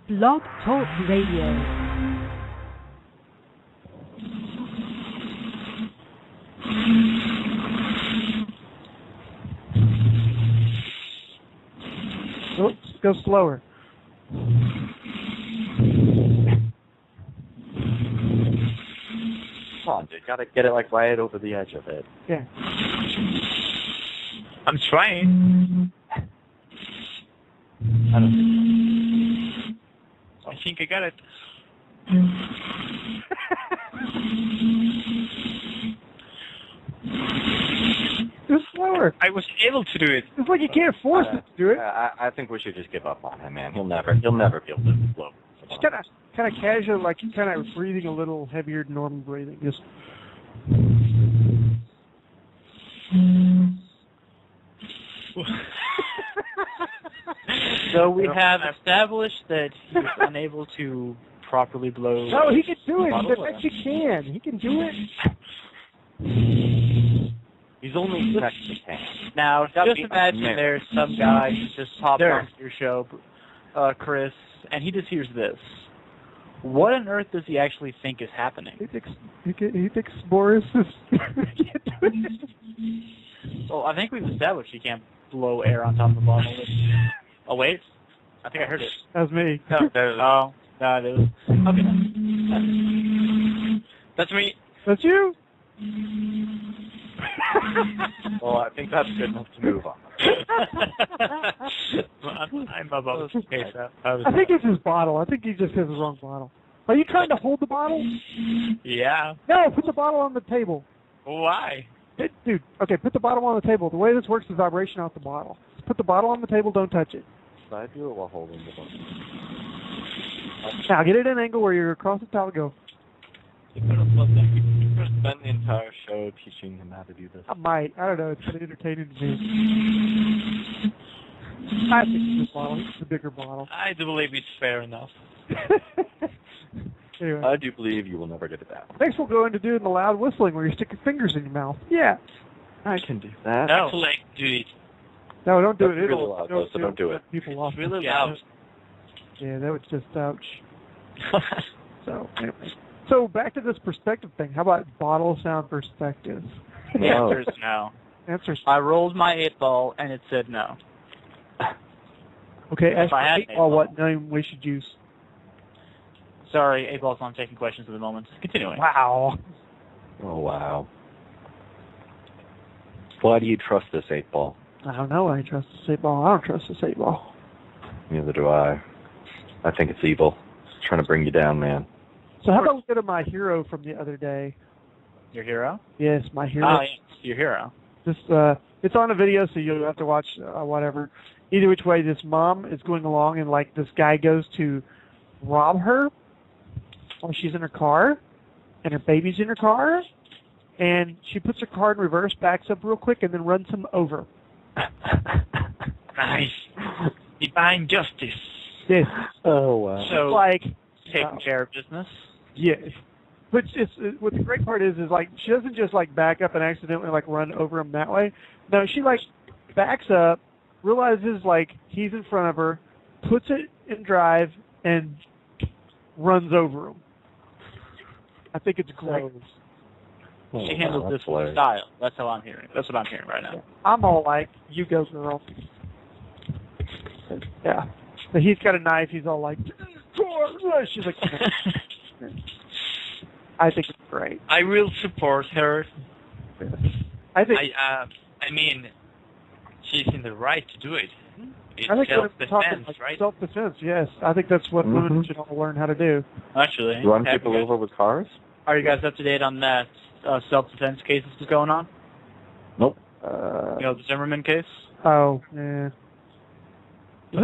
Blog Talk Radio. Oops, go slower. Come on, dude. Gotta get it like right over the edge of it. Yeah. I'm trying. I don't I think I got it. Go slower. I was able to do it. It's like you can't force it to do it. I think we should just give up on him, man. He'll never be able to float. Just kind of casual, like you're kind of breathing a little heavier than normal breathing. Just. So we have established that he's unable to properly blow. No, he can do it. I bet you can. He can do it. He's only Mexican. Now, just imagine there's some guy who just popped onto your show, Chris, and he just hears this. What on earth does he actually think is happening? He thinks Boris is. Well, I think we've established he can't blow air on top of the bottle. Oh, wait. I think I heard it. That was me. No, it was. Okay. That's me. That's you? Well, I think that's good enough to move on. I'm about to case that. I think it's his bottle. I think he just has the wrong bottle. Are you trying to hold the bottle? Yeah. No, put the bottle on the table. Why? Dude, okay, put the bottle on the table. The way this works is vibration off the bottle. Put the bottle on the table, don't touch it. Should I do it while holding the bottle? Now, get it at an angle where you're across the towel. Go. You could have spent the entire show teaching him how to do this. I might. I don't know. It's kind of entertaining to me. I think it's this bottle. It's the bigger bottle. I do believe it's fair enough. Anyway. I do believe you will never get it back. Next we'll go into doing the loud whistling where you stick your fingers in your mouth. Yeah. I can do that. No. Actually, do it. No, don't do it. That's really loud, though, so don't do it. People off. It's really loud. Yeah, that was just ouch. So, anyway. So, back to this perspective thing. How about bottle sound perspective? The answer is no. I rolled my 8-ball, and it said no. Okay, if I had 8-ball, what name we should use? Sorry, 8-ball's not taking questions at the moment. Continuing. Wow. Oh, wow. Why do you trust this 8-ball? I don't know. I trust this 8-ball. I don't trust this 8-ball. Neither do I. I think it's evil. It's trying to bring you down, man. So how about we go to my hero from the other day? Your hero? Yes, my hero. Oh, yes, your hero. It's on a video, so you'll have to watch whatever. Either which way, this mom is going along, and like this guy goes to rob her while she's in her car, and her baby's in her car, and she puts her car in reverse, backs up real quick, and then runs him over. Nice. Divine justice. Yes. Oh, wow. So, like taking care of business? Yes. But what the great part is like she doesn't just like back up and accidentally like run over him that way. No, she like backs up, realizes like he's in front of her, puts it in drive, and runs over him. I think it's great. She handles this with style. That's how I'm hearing. That's what I'm hearing right now. I'm all like, you go, girl. Yeah. But he's got a knife. He's all like, she's like, I think it's great. I will support her. I think. I mean, she's in the right to do it. It's self-defense, right? Self-defense, yes. I think that's what women should all learn how to do. Actually. Run people over with cars? Are you guys up to date on that self-defense case that's going on? Nope. You know, the Zimmerman case? Oh, yeah. Is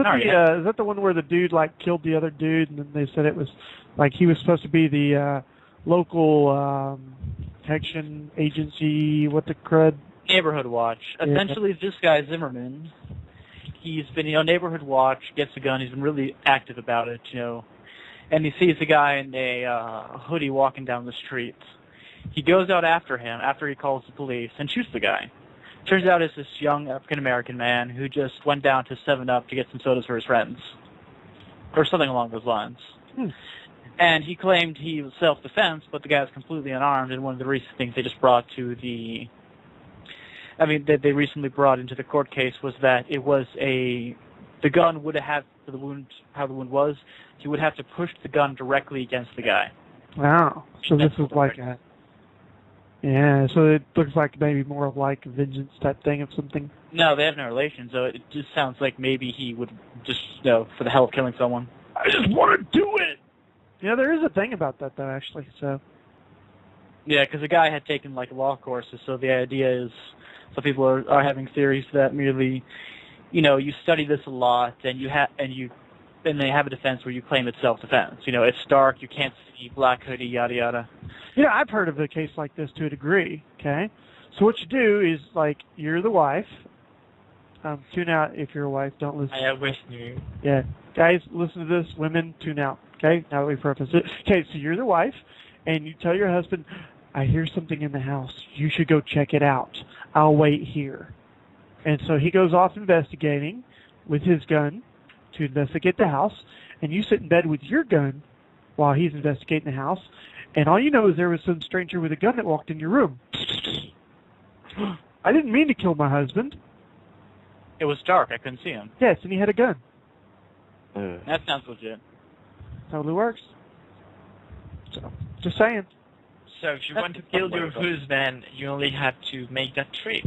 that the one where the dude like killed the other dude, and then they said it was like he was supposed to be the local protection agency? What the crud? Neighborhood Watch. Essentially, this guy Zimmerman, he's been Neighborhood Watch, gets a gun. He's been really active about it, and he sees a guy in a hoodie walking down the street. He goes out after him after he calls the police and shoots the guy. Turns out it's this young African-American man who just went down to 7-Up to get some sodas for his friends. or something along those lines. And he claimed he was self-defense, but the guy was completely unarmed. And one of the recent things they just brought to that they recently brought into the court case was that it was the gun would have for the wound, how the wound was, he would have to push the gun directly against the guy. Wow. So this is like a... Yeah, so it looks like maybe more of like a vengeance type thing of something. No, they have no relation, so it just sounds like maybe he would just, for the hell of killing someone. I just want to do it! Yeah, there is a thing about that, though, actually, so... Yeah, because the guy had taken, law courses, so the idea is some people are having theories that merely, you study this a lot, and and they have a defense where you claim it's self-defense. It's dark, you can't see, black hoodie, yada, yada. Yeah, I've heard of a case like this to a degree, okay? So what you do is, you're the wife. Tune out if you're a wife. Don't listen. I wish you. Yeah. Guys, listen to this. Women, tune out, okay? Now that we preface it. Okay, so you're the wife, and you tell your husband, I hear something in the house. You should go check it out. I'll wait here. And so he goes off investigating with his gun to investigate the house, and you sit in bed with your gun while he's investigating the house, and all you know is there was some stranger with a gun that walked in your room. I didn't mean to kill my husband. It was dark, I couldn't see him. Yes, and he had a gun. That sounds legit. Totally works. So, just saying. So if you want to kill your husband, you only have to make that trick.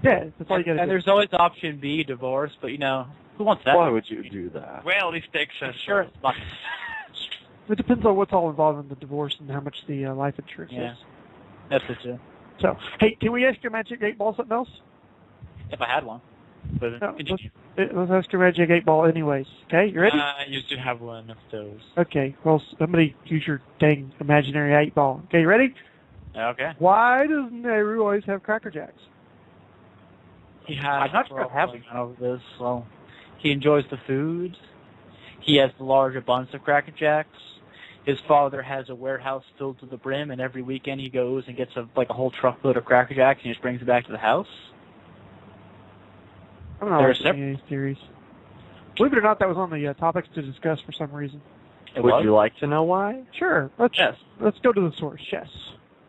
Yeah, that's all you gotta do. And there's always option B, divorce, but who wants that? Why would you do that? Well, if Texas... Sure. It depends on what's all involved in the divorce and how much the life insurance is. That's it too. So, hey, can we ask your Magic 8 Ball something else? If I had one. But No, let's ask your Magic 8 Ball anyways. Okay, you ready? I used to have one of those. Okay, well, somebody use your dang imaginary 8 Ball. Okay, you ready? Okay. Why does Nehru always have Cracker Jacks? I'm not sure I have one over this. Well, he enjoys the food. He has the large abundance of Cracker Jacks. His father has a warehouse filled to the brim, and every weekend he goes and gets a whole truckload of Cracker Jacks and just brings it back to the house. I'm not listening to these theories. Believe it or not, that was on the topics to discuss for some reason. Would you like to know why? Sure. Let's go to the source. Yes.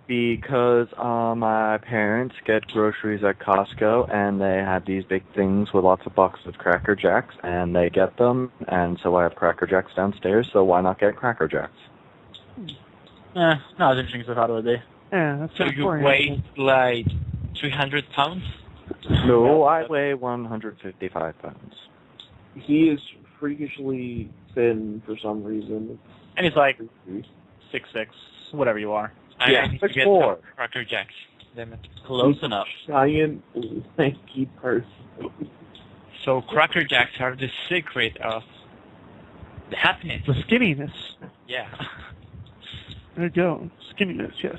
Because my parents get groceries at Costco, and they have these big things with lots of boxes of Cracker Jacks, and they get them, and so I have Cracker Jacks downstairs, so why not get Cracker Jacks? Not as interesting as I thought it would be. Yeah, that's So you weigh 300 pounds? No, I weigh 155 pounds. He is freakishly thin for some reason. And he's like 6'6", whatever you are. Yeah, I need to get 6'4". some Cracker Jacks. Damn it. Close enough. Giant, lanky person. So Cracker Jacks are the secret of the happiness. The skinniness. Yeah. There you go. Skinniness, yes.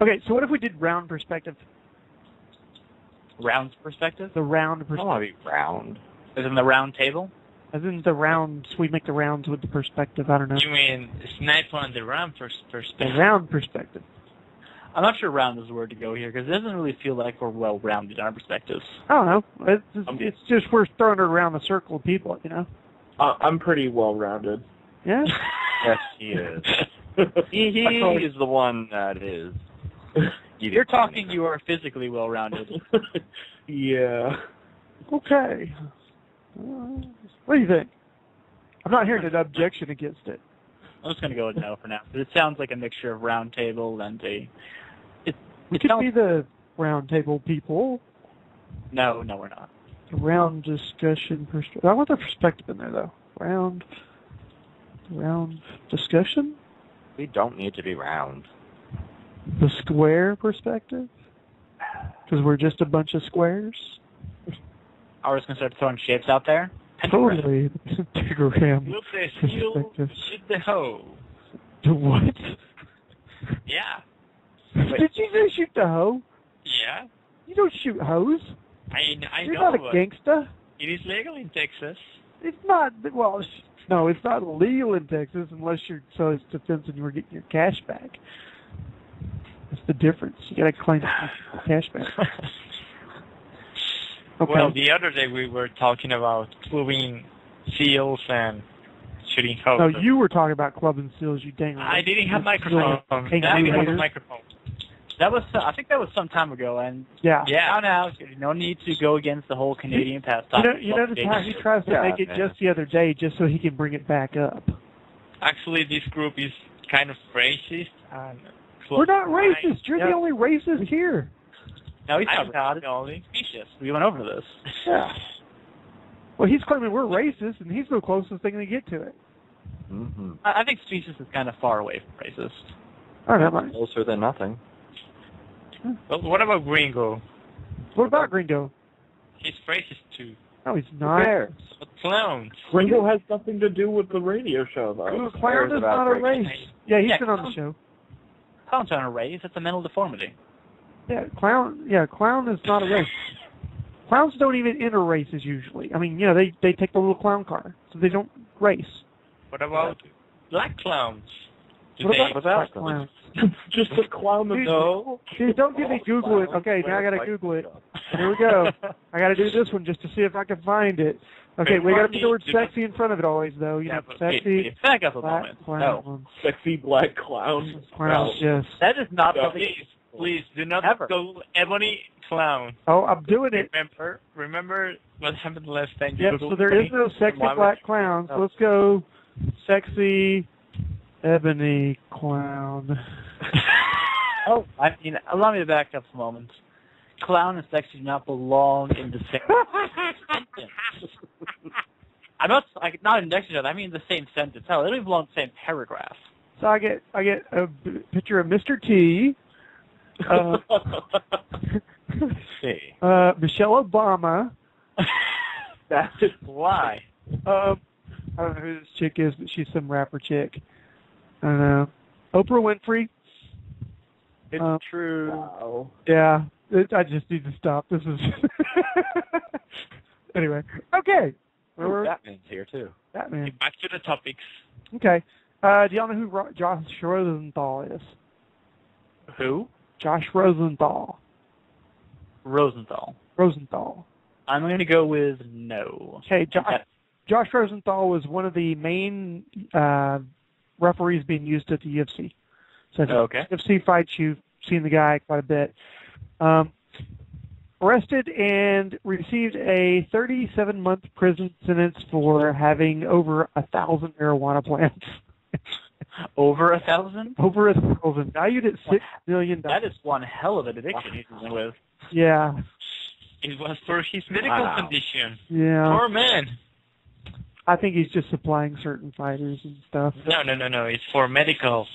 Okay, so what if we did round perspective? Round perspective? The round I perspective. want to be round. As in the round table? As in the rounds, we make the rounds with the perspective, I don't know. You mean snipe on the round The perspective? round perspective. I'm not sure round is the word to go here, because it doesn't really feel like we're well-rounded in our perspectives. I don't know. It's just we're throwing it around a circle of people, I'm pretty well-rounded. Yeah? Yes, he is. He is the one that is. You're talking you are physically well-rounded. Yeah. Okay. What do you think? I'm not hearing an objection against it. I'm just going to go with no for now, because it sounds like a mixture of round table and a... We could be the round table people. No, we're not. Round discussion perspective. I want the perspective in there, though. Round discussion? We don't need to be round. The square perspective? Because we're just a bunch of squares? I was going to start throwing shapes out there. Totally. Pentagram. Look, the steel, perspective. shoot the hoe. The what? Yeah. Did you just shoot the hoe? Yeah. You don't shoot hoes. I You're know. not a gangsta. It is legal in Texas. It's not. Well, no, it's not illegal in Texas unless you're self-defense and you were getting your cash back. That's the difference. You got to claim your cash back. Okay. Well, the other day we were talking about gluing seals and shooting hope. No, you were talking about Club and Seals, you dang. I didn't have microphone. I Kangaroo didn't have a hater. microphone. That was, I think that was some time ago, and Yeah. now, no need to go against the whole Canadian pastime. You notice how he tries to make it just the other day, just so he can bring it back up. Actually, this group is kind of racist. And We're not racist. You're the only racist here. No, he's I'm not. the only. Specious. We went over this. Yeah. Well, he's claiming we're racist, and he's the closest thing to get to it. Mm-hmm. I think specious is kind of far away from racist. All right, Closer than nothing. Well, what about Gringo? what about Gringo? He's racist too. No, he's not. But clowns. Gringo has nothing to do with the radio show, though. Clown is not a race. Yeah, he's been on the show. Clown's not a race. It's a mental deformity. Yeah, clown is not a race. Clowns don't even enter races usually. I mean, they take the little clown car, so they don't race. What about black clowns? What about black clowns? Just a clown of no. Dude, don't get me Google it. Okay, now I gotta Google it. Here we go. I gotta do this one just to see if I can find it. Okay, we gotta put the word sexy in front of it always, though. Sexy Back up a black moment. clown. No. Sexy black clown. Clowns, yes. That is not No. something. Please do not Ever. go Ebony Clown. Oh, I'm doing it. Remember what happened last time? Yep, so there is no sexy black clown. So let's go sexy ebony clown. Oh, I mean, allow me to back up a moment. Clown and sexy do not belong in the same sentence. I'm not next to each other. I mean the same sentence. Hell, they don't even belong in the same paragraph. So I get a picture of Mr. T. Michelle Obama. That is Why? I don't know who this chick is, but she's some rapper chick. I don't know. Oprah Winfrey. It's true. Wow. Yeah, I just need to stop. This is anyway. Okay. Batman's here too. Batman. Back to the topics. Okay. Do y'all know who Josh Rosenthal is? Who? Josh Rosenthal. Rosenthal. I'm going to go with no. Okay, Josh Rosenthal was one of the main referees being used at the UFC. So Okay. UFC fights, you've seen the guy quite a bit. Arrested and received a 37-month prison sentence for having over 1,000 marijuana plants. Over 1,000? Over 1,000, valued at $6 million. That is one hell of an addiction he's dealing with. Yeah. It was for his medical condition. Yeah. Poor man. I think he's just supplying certain fighters and stuff. No. It's for medical.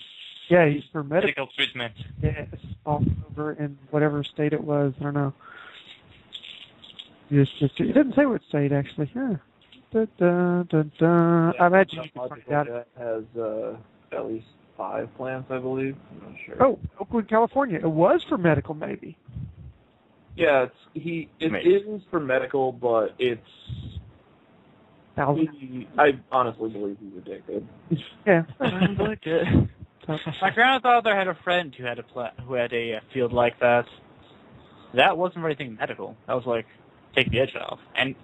Yeah, he's for medical. Medical treatment. Yes, all over in whatever state it was. I don't know. It didn't say what state, actually. Yeah. I imagine you can find out. Has at least 5 plants, I believe. I'm not sure. Oh, Oakland, California. It was for medical, maybe. Yeah, it is for medical, but it's. I honestly believe he's addicted. Yeah. My grandfather had a friend who had a field like that. That wasn't for anything medical. That was like take the edge off. And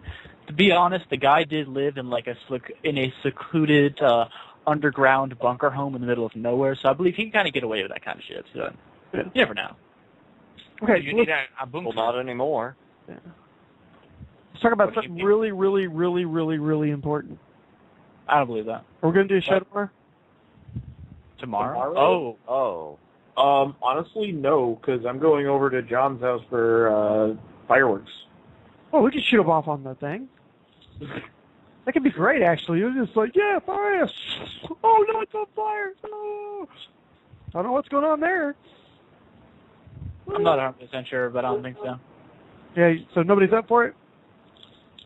to be honest, the guy did live in like a secluded underground bunker home in the middle of nowhere. So I believe he can kind of get away with that kind of shit. So you never know. Okay, You need a bunker. Well, not anymore. Yeah. Let's talk about something really, really, really, really, really important. I don't believe that. Are we going to do a show tomorrow? Tomorrow? Oh. Honestly, no, because I'm going over to John's house for fireworks. Oh, we could shoot them off on the thing. That could be great, actually. It was just like, yeah, fire! Oh, no, it's on fire! Oh. I don't know what's going on there. I'm not 100% sure, but I don't think so. Yeah, so nobody's up for it?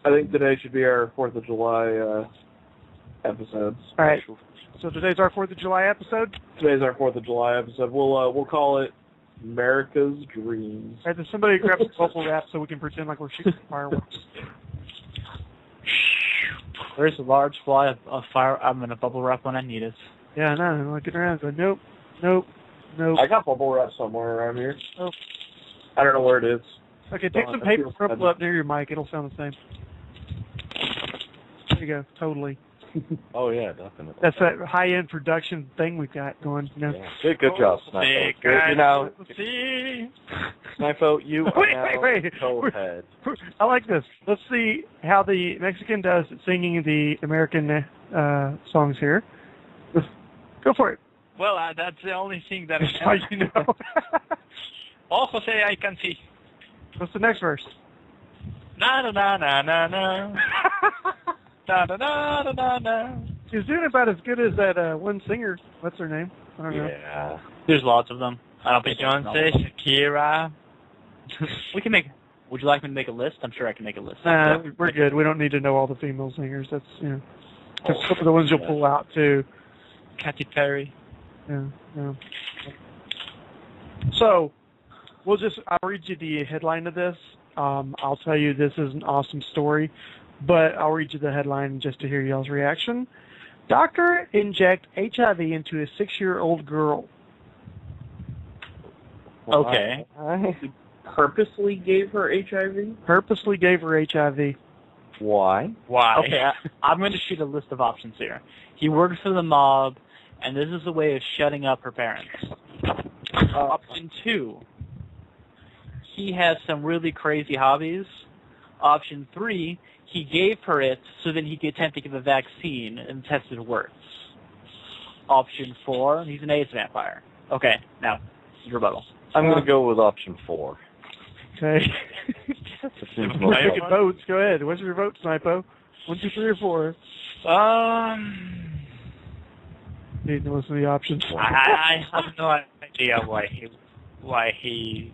I think today should be our 4th of July episode. All right. So today's our 4th of July episode? Today's our 4th of July episode. We'll call it America's Dreams. All right, does somebody grab some bubble wrap so we can pretend like we're shooting fireworks? There's a large fly of fire. I'm going to bubble wrap when I need it. Yeah, no, I'm looking around going, nope. I got bubble wrap somewhere around here. Oh. I don't know where it is. Okay, take some paper, crumple up near your mic. It'll sound the same. There you go, totally. Oh yeah, definitely. That's that high-end production thing we've got going. You know. Yeah. Good job, Snipo. You know, Snipo, you are Wait. co-head. I like this. Let's see how the Mexican does at singing the American songs here. Go for it. Well, that's the only thing that That's how you know. Oh, Jose, I can see. What's the next verse? Na na na na na na. Na na na na na na. She's doing about as good as that one singer. What's her name? I don't know. Yeah. There's lots of them. I don't think Beyonce, Shakira. we can make. Would you like me to make a list? I'm sure I can make a list. We're good. We don't need to know all the female singers. That's just some of the ones you'll pull out too. Katy Perry. Yeah. So, I'll read you the headline of this. I'll tell you this is an awesome story, but I'll read you the headline just to hear y'all's reaction. Doctor inject HIV into a 6-year-old girl. Okay. Purposely gave her HIV? Purposely gave her HIV. Why? Okay, I'm going to shoot a list of options here. He worked for the mob, and this is a way of shutting up her parents. Option 2, he has some really crazy hobbies. Option 3, he gave her it so that he could attempt to give a vaccine and test it works. Option 4, he's an AIDS vampire. Okay, now, rebuttal. I'm going to go with option 4. Okay. That seems more We're taking votes. Go ahead. What's your vote, Snipo? 1, 2, 3, or 4? Need to listen to the options. I have no idea why he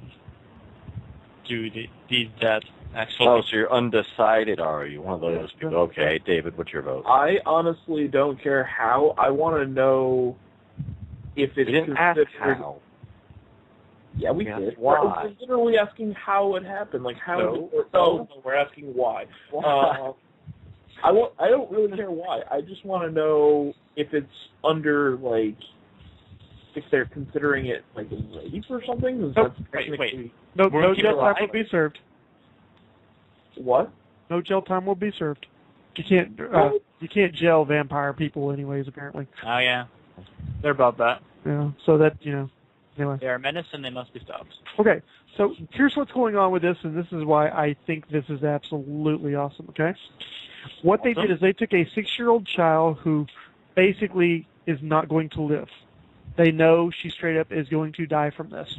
did that. Actually. Oh, so you're undecided, are you? One of those people. Okay, David, what's your vote? I honestly don't care how. I want to know if it's We didn't ask considered. how. Yeah, we Yeah, did. why? We're literally asking how it happened. Like how? No. We're asking why. Why? I don't really care why. I just want to know if it's under like if they're considering it like rape or something. Oh, wait. No We're jail time alive? will be served. What? No jail time will be served. You can't jail vampire people anyways, apparently. Oh, yeah. They're above that. Yeah. So that anyway. They are a menace and they must be stopped. Okay. So here's what's going on with this, and this is why I think this is absolutely awesome. Okay. What they did is they took a 6-year-old child who basically is not going to live. They know she straight up is going to die from this.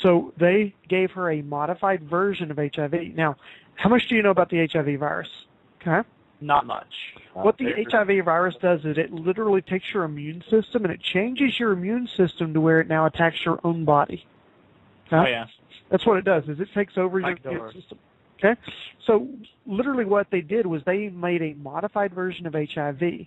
So they gave her a modified version of HIV. Now, how much do you know about the HIV virus? Okay. Not much. What the HIV virus does is it literally takes your immune system and it changes your immune system to where it now attacks your own body. Okay? Oh, yeah. That's what it does, is it takes over your immune system. Okay? So literally what they did was they made a modified version of HIV.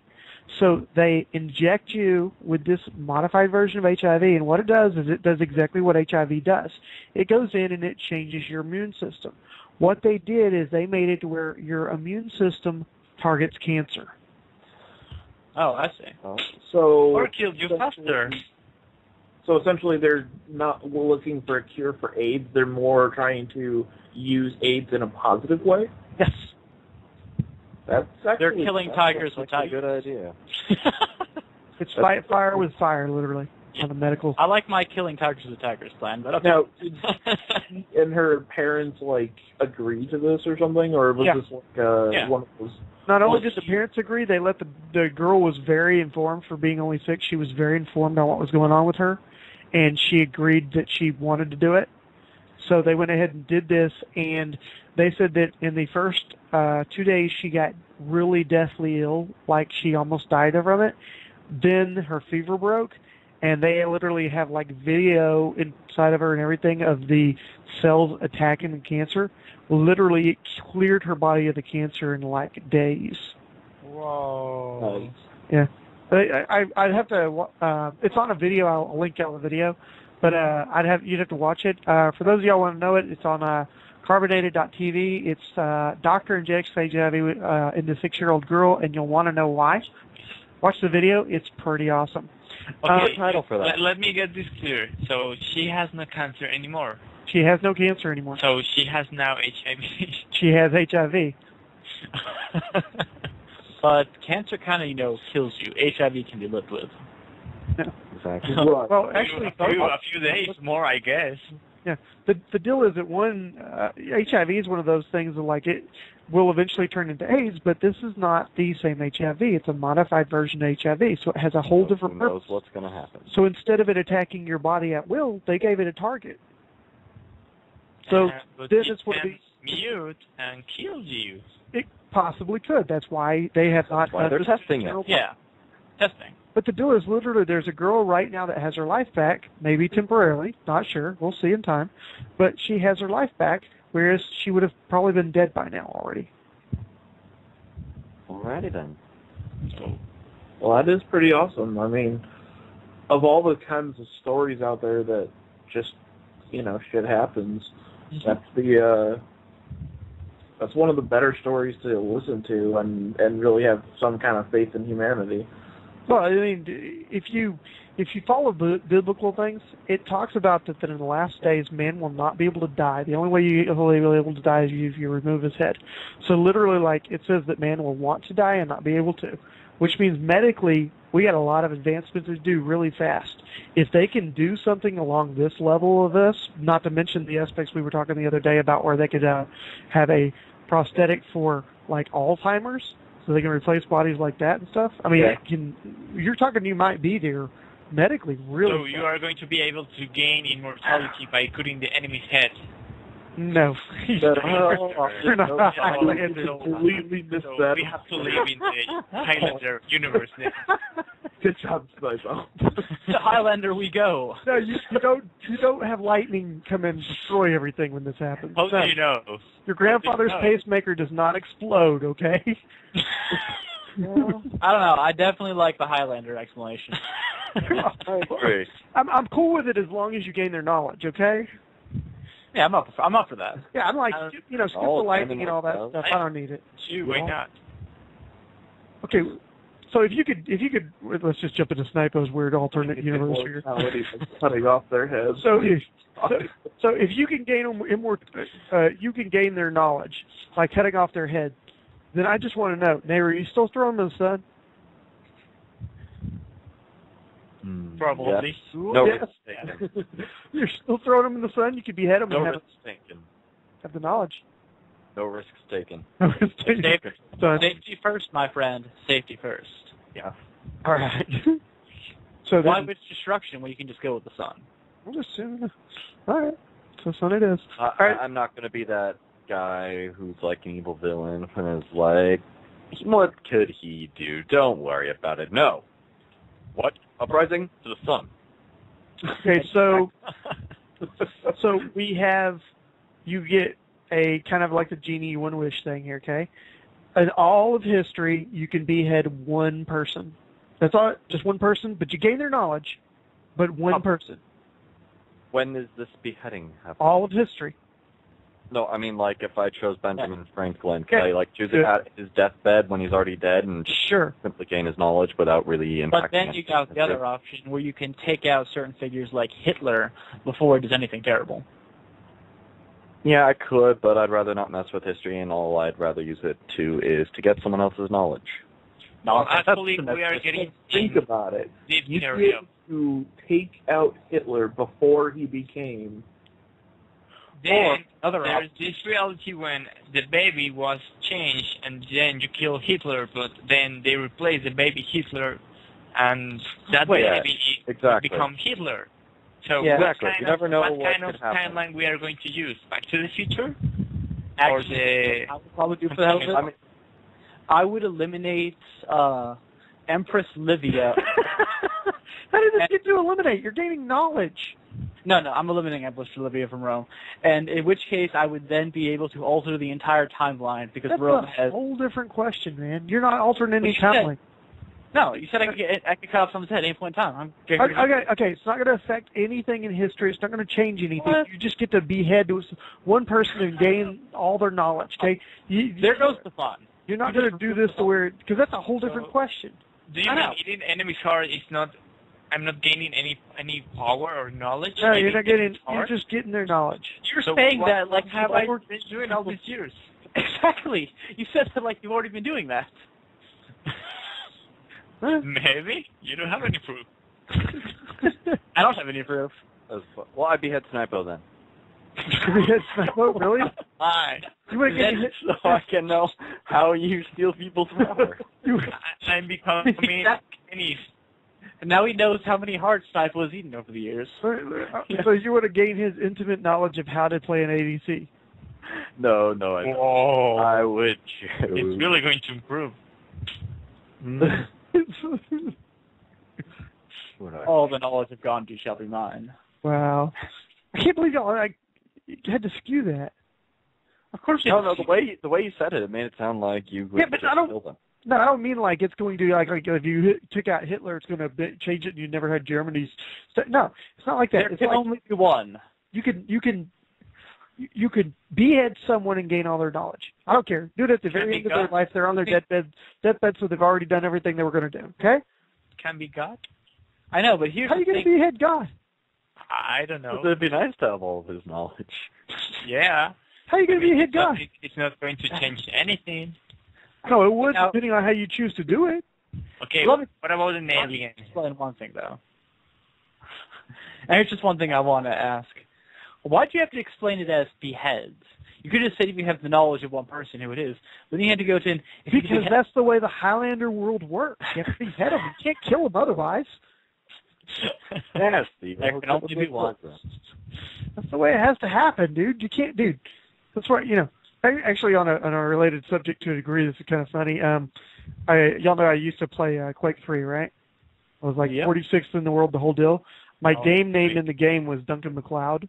So they inject you with this modified version of HIV, and what it does is it does exactly what HIV does. It goes in and it changes your immune system. What they did is they made it to where your immune system targets cancer. Oh, I see. So Or killed you faster. So essentially, they're not looking for a cure for AIDS. They're more trying to use AIDS in a positive way. Yes. That's They're actually killing tigers with That's a tigers. good idea. It's fight fire with fire, literally. On the medical. I like my killing tigers with tigers plan, but okay. Now, did she and her parents like agree to this or something, or was this like one of those? Not only did the parents agree, they let the girl was very informed for being only 6. She was very informed on what was going on with her, and she agreed that she wanted to do it. So they went ahead and did this, and they said that in the first 2 days she got really deathly ill, like she almost died from it. Then her fever broke, and they literally have like video inside of her and everything of the cells attacking the cancer. Literally, it cleared her body of the cancer in like days. Whoa. Yeah. I'd have to. It's on a video. I'll link out the video, but you'd have to watch it. For those of y'all who want to know it, it's on carbonated.tv. It's doctor injects HIV into 6-year-old girl, and you'll want to know why. Watch the video. It's pretty awesome. Okay, title for that. Let me get this clear. So she has no cancer anymore. She has no cancer anymore. So she has now HIV. She has HIV. But cancer kind of, kills you. HIV can be lived with. Exactly. Well, actually, a few days more, I guess. yeah. The deal is that HIV is one of those things that like it will eventually turn into AIDS, but this is not the same HIV. It's a modified version of HIV, so it has a whole different Who knows purpose. what's going to happen? So instead of it attacking your body at will, they gave it a target. So But then it it's what can mute and kill you. it possibly could. That's why they have not Why done they're this testing it. Yeah, testing. But the deal is literally there's a girl right now that has her life back, maybe temporarily, not sure, we'll see in time, but she has her life back, whereas she would have probably been dead by now already. Alrighty then. Well, that is pretty awesome. I mean, of all the kinds of stories out there that just, shit happens, that's one of the better stories to listen to and really have some kind of faith in humanity. Well, I mean, if you follow biblical things, it talks about that in the last days man will not be able to die. The only way you will be able to die is if you remove his head. So literally, like, it says that man will want to die and not be able to, which means medically we got a lot of advancements to do really fast. If they can do something along this level of this, not to mention the aspects we were talking the other day about where they could have a prosthetic for, like, Alzheimer's, so they can replace bodies like that and stuff. I mean, you're talking you might be there medically really. So you are going to be able to gain immortality by cutting the enemy's head. No. You're not. Completely missed So that. we have to live in the Highlander universe now. Good job, Sniper. To Highlander we go. No, you don't have lightning come and destroy everything when this happens. How do No. you know? Your grandfather's pacemaker does not explode, okay? I don't know. I definitely like the Highlander explanation. Great. I'm cool with it as long as you gain their knowledge, okay? Yeah, I'm up for that. Yeah, I'm like, skip the lightning and all that stuff. I don't need it. Why not? Okay, so if you could, let's just jump into Snipo's weird alternate universe here. Cutting off their heads. So if you can gain you can gain their knowledge by cutting off their head, then I just want to know, Nate, are you still throwing them in the sun? Probably. Yes. No Yes. risk taken. You're still throwing them in the sun? You could behead them No and risk taken. have the knowledge. No risks taken. Safety first, my friend. Safety first. Yeah. All right. So Why then, with destruction when you can just go with the sun? I'm just assuming. All right. So sun it is. I'm not going to be that guy who's like an evil villain and is like, what could he do? Don't worry about it. No. What? Uprising to the sun. Okay, so we have, you get a kind of like the genie one wish thing here, okay? In all of history, you can behead one person. That's all, just one person, but you gain their knowledge, but one person. When is this beheading happening? All of history. No, I mean, like, if I chose Benjamin Franklin, could I, like, choose it at his deathbed when he's already dead and Sure. simply gain his knowledge without really impacting But then you got the other option where you can take out certain figures like Hitler before it does anything terrible. Yeah, I could, but I'd rather not mess with history, and all I'd rather use it to get someone else's knowledge. No, actually, we are getting Think about it. deep You scenario. get to take out Hitler before he became. Then other there's this reality when the baby was changed and then you kill Hitler, but then they replace the baby Hitler and that baby exactly. become Hitler. So Yeah. Exactly. what kind You never know what what kind of could happen. timeline we are going to use? Back to the Future? Actually, I would probably do for the hell of it. I mean, I would eliminate Empress Livia. How did this get to eliminate? You're gaining knowledge. No, I'm eliminating Empress Livia from Rome. And in which case, I would then be able to alter the entire timeline because That's Rome a has. whole different question, man. You're not altering any you said- timeline. No, you said I could cut off someone's head at any point in time. Okay. It's not going to affect anything in history. It's not going to change anything. What? You just get to behead one person and gain all their knowledge. Okay. There goes the fun. You're not going to do this to where, because that's a whole different question. Do you mean eating enemy's heart is not, I'm not gaining any power or knowledge? No, you're Maybe not getting. enemy's heart? You're just getting their knowledge. You're So saying what- that like what have I people- been doing all these years? Exactly. You said that like you've already been doing that. Maybe. You don't have any proof. I don't have any proof. Well, I'd behead Snipo then. Really? Why? You want to get hit? So I can know how you steal people's power. I'm becoming Chinese. And now he knows how many hearts Sniper has eaten over the years. So you want to gain his intimate knowledge of how to play an ADC? No, Whoa. I would choose. It's really going to improve. All the knowledge of Gandhi shall be mine. Wow. I can't believe y'all had to skew that. Of course you No, the way you said it, it made it sound like you would but just I don't. kill them. No, I don't mean like it's going to like if you took out Hitler, it's going to change it, and you never had Germany's. No, it's not like that. There It's can like only be one. you could behead someone and gain all their knowledge. I don't care. Do it at the very end of their life. They're on their deathbed, so they've already done everything they were going to do. Okay? Can be God? I know, but here's How are you the going thing. to behead God? I don't know. It'd be nice to have all of his knowledge. Yeah. How are you going to behead God? It's not going to change anything. No, it would, Now- depending on how you choose to do it. Okay, Let what me- about an alien? Explain one thing, though. And here's just one thing I want to ask. Why do you have to explain it as beheads? You could just say if you have the knowledge of one person who it is, but then you had to go to... If you Because that's the way the Highlander world works. You have to behead them. You can't kill them otherwise. Nasty. There can only be one. That's the way it has to happen, dude. You can't, dude. That's right. Actually, on a related subject to a degree, this is kind of funny. Y'all know I used to play Quake 3, right? I was like 46th in the world, the whole deal. My game name in the game was Duncan MacLeod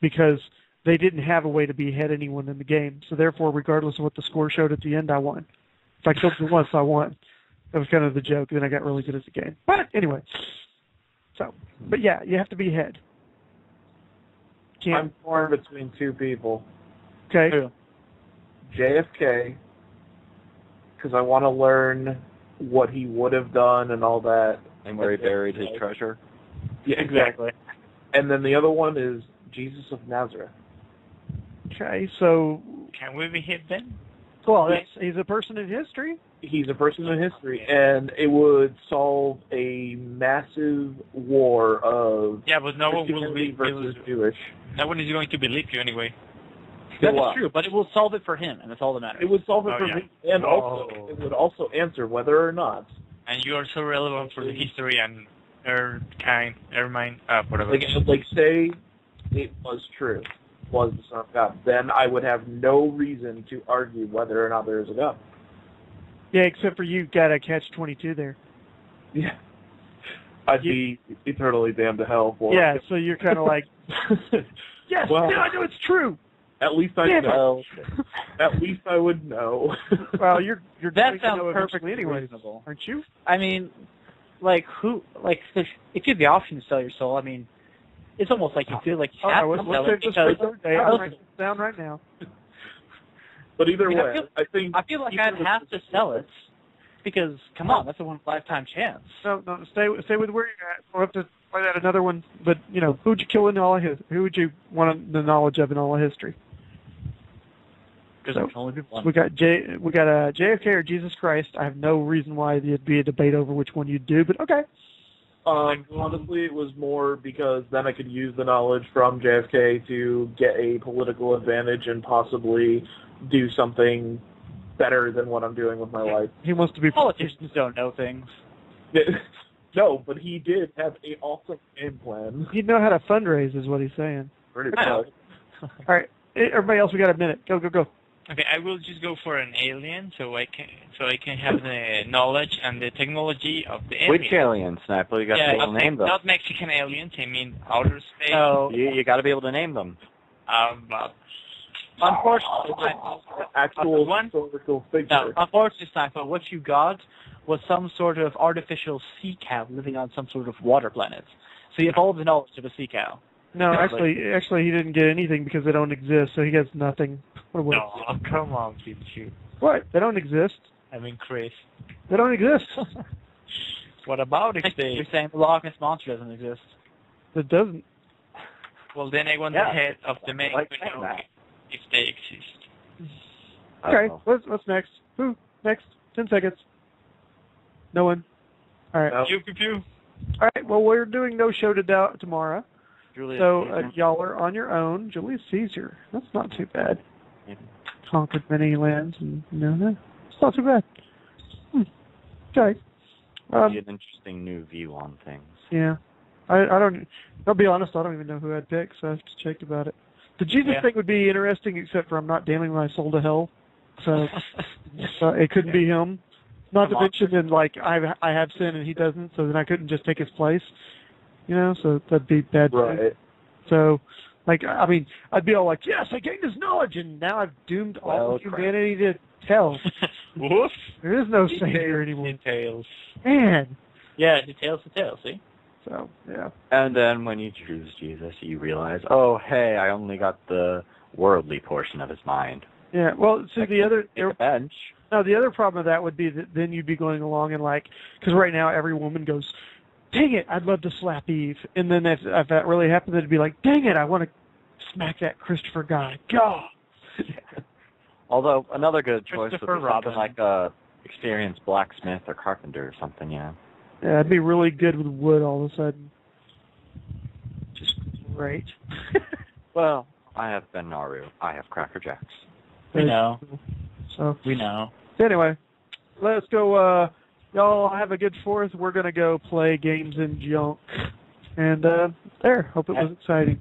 because they didn't have a way to behead anyone in the game. So therefore, regardless of what the score showed at the end, I won. If I killed them once, I won. That was kind of the joke. Then I got really good at the game. But anyway, but yeah, you have to behead. I'm torn between two people. Okay. Who? JFK, because I want to learn what he would have done and all that. And where he buried his treasure. Yeah, exactly. And then the other one is Jesus of Nazareth. Okay, so Can we be hit then? well, he's a person in history. He's a person in history, and it would solve a massive war of Yeah, but no one will Christianity be versus Jewish. No one is going to believe you anyway. That Still is true, but it will solve it for him, and that's all that matters. It would solve it Oh, for yeah. me, and also it would also answer whether or not. And you are so relevant for the history and whatever. Like say it was true, was the Son of God, then I would have no reason to argue whether or not there is a God. Yeah, except for you got a catch-22 there. Yeah. I'd be eternally damned to hell for Yeah, it. so you're kind of like, yes, Well- I know it's true. At least I Damn it. know. At least I would know. Well, you're That going to sounds know perfectly anyways, reasonable. aren't you? I mean, if you have the option to sell your soul, I mean, it's almost like you feel like you have to Let's sell take it this because for Thursday. I'm writing it down right now. But either I mean, way, I think I feel like I'd have to sell it because, come on, that's a one-lifetime chance. No, stay with where you're at. We'll have to find out another one. But who would you kill in all of his? Who would you want the knowledge of in all of history? Because So, there can only be one. We got JFK or Jesus Christ. I have no reason why there'd be a debate over which one you'd do, but okay. honestly, it was more because then I could use the knowledge from JFK to get a political advantage and possibly do something better than what I'm doing with my life. He wants to be Politicians don't know things. No, but he did have a awesome game plan. He'd know how to fundraise, is what he's saying. Pretty I know. much. All right, everybody else, we got a minute. Go. Okay, I will just go for an alien, so I can have the knowledge and the technology of the alien. Which alien, Sniper? You got to be able to name them. Not Mexican aliens. I mean outer space. So, You got to be able to name them. But unfortunately, Actual one- historical figure. no, unfortunately, Sniper, what you got was some sort of artificial sea cow living on some sort of water planet. So you have all the knowledge of a sea cow. No, actually, he didn't get anything because they don't exist, so he gets nothing. What a waste. no, come on, Pewpew. What? They don't exist. I mean, Chris. They don't exist. What about if You're they? saying the Loch Ness Monster doesn't exist. It doesn't. Well, then I want Yeah. the head of the man Like to know that. if they exist. Okay, Uh-oh. what's next? Who? Next. 10 seconds. No one. All right. Nope. Pew, pew, pew. All right. Well, we're doing no show tomorrow. Julius So Caesar. y'all are on your own. Julius Caesar. That's not too bad. Yeah. Conquered many lands, and it's not too bad. Okay. Be an interesting new view on things. Yeah. I don't. I'll be honest. I don't even know who I'd pick, so I have to check about it. The Jesus thing would be interesting, except for I'm not damning my soul to hell, so it couldn't be him. Not to mention that, like, I have sin and he doesn't, so then I couldn't just take his place. So that'd be bad. Right. So, like, I mean, I'd be all like, yes, I gained his knowledge, and now I've doomed all of humanity to hell. Woof. There is no savior anymore. Details. Man. Yeah, details, see? So, yeah. And then when you choose Jesus, you realize, oh, hey, I only got the worldly portion of his mind. Yeah, well, see, the other problem of that would be that then you'd be going along and, like, because right now every woman goes, dang it, I'd love to slap Eve. And then if that really happened, it'd be like, dang it, I want to smack that Christopher guy. God. Although another good choice would be Christopher something Robin. like a experienced blacksmith or carpenter or something, Yeah, I'd be really good with wood all of a sudden. Just great. Well, I have Ben Naru. I have Cracker Jacks. We know. So We know. anyway, let's go. Y'all have a good 4th. We're gonna go play games in junk. And there. Hope it was exciting.